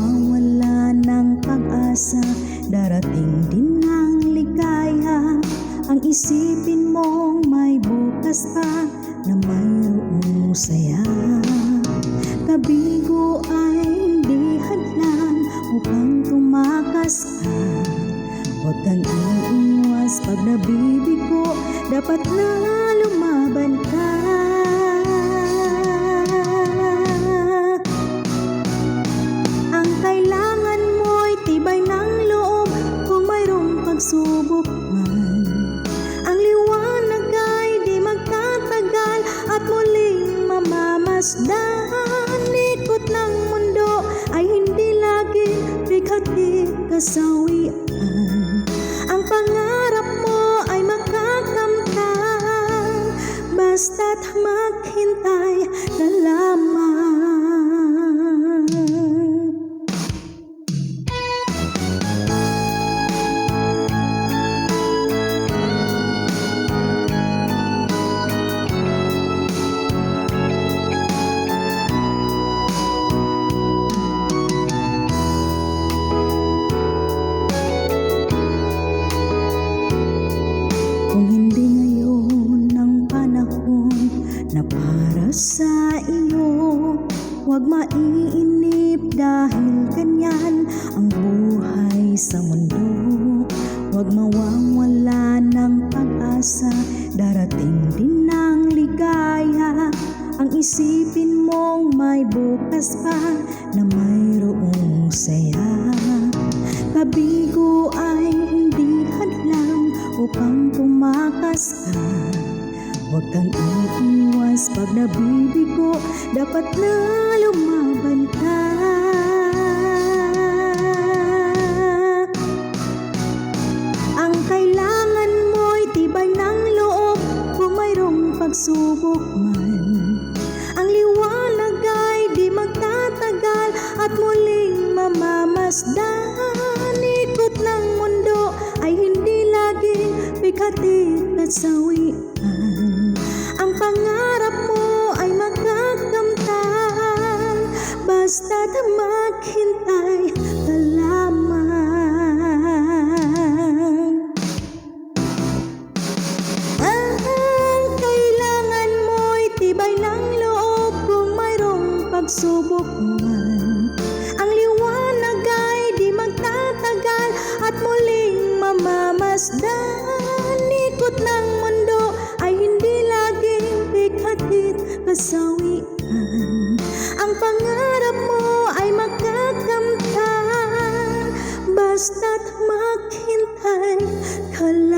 mawawala ng pag-asa, darating din ang ligaya. Ang isipin mong may bukas pa na mayroong saya. Kabigo ay hindi hadlang upang tumakas ka. Huwag kang iiwas pag nabibigo, dapat na lumaban ka. Ang kailangan mo'y tibay ng loob kung mayroong pagsubok man. Ang liwanag ay di magtatagal at muling mamamasdan. Likot ng mundo ay hindi laging bigati kasawian. Ang pangarap mo ay makakamtan, basta't maghintay ka lamang. Kung hindi ngayon ang panahon na para sa iyo, huwag maiinip dahil ganyan ang buhay sa mundo. Huwag mawawala ng pag-asa, darating din ang ligaya. Ang isipin mong may bukas pa na mayroong saya. Kabigo ay hindi hadlang upang tumakas ka. Huwag kang iiwas pag nabibigo, dapat na lumaban ka. Ang kailangan mo'y tibay ng loob kung mayroong pagsubok man. Ang liwanag ay di magtatagal at muling mamamasdan. Ikot ng mundo ay hindi laging bigati at sawian. Ang pangarap mo ay makakamtan, basta't maghintay ka lamang. Ang kailangan mo'y tibay ng loob kung mayroong pagsubok man. Ang liwanag ay di magtatagal at muling mamamasdan. Ikot ng mundo ay hindi laging bighatid kasawian. Ang pangarap mo ay makakamtan, basta't maghintay ka lang.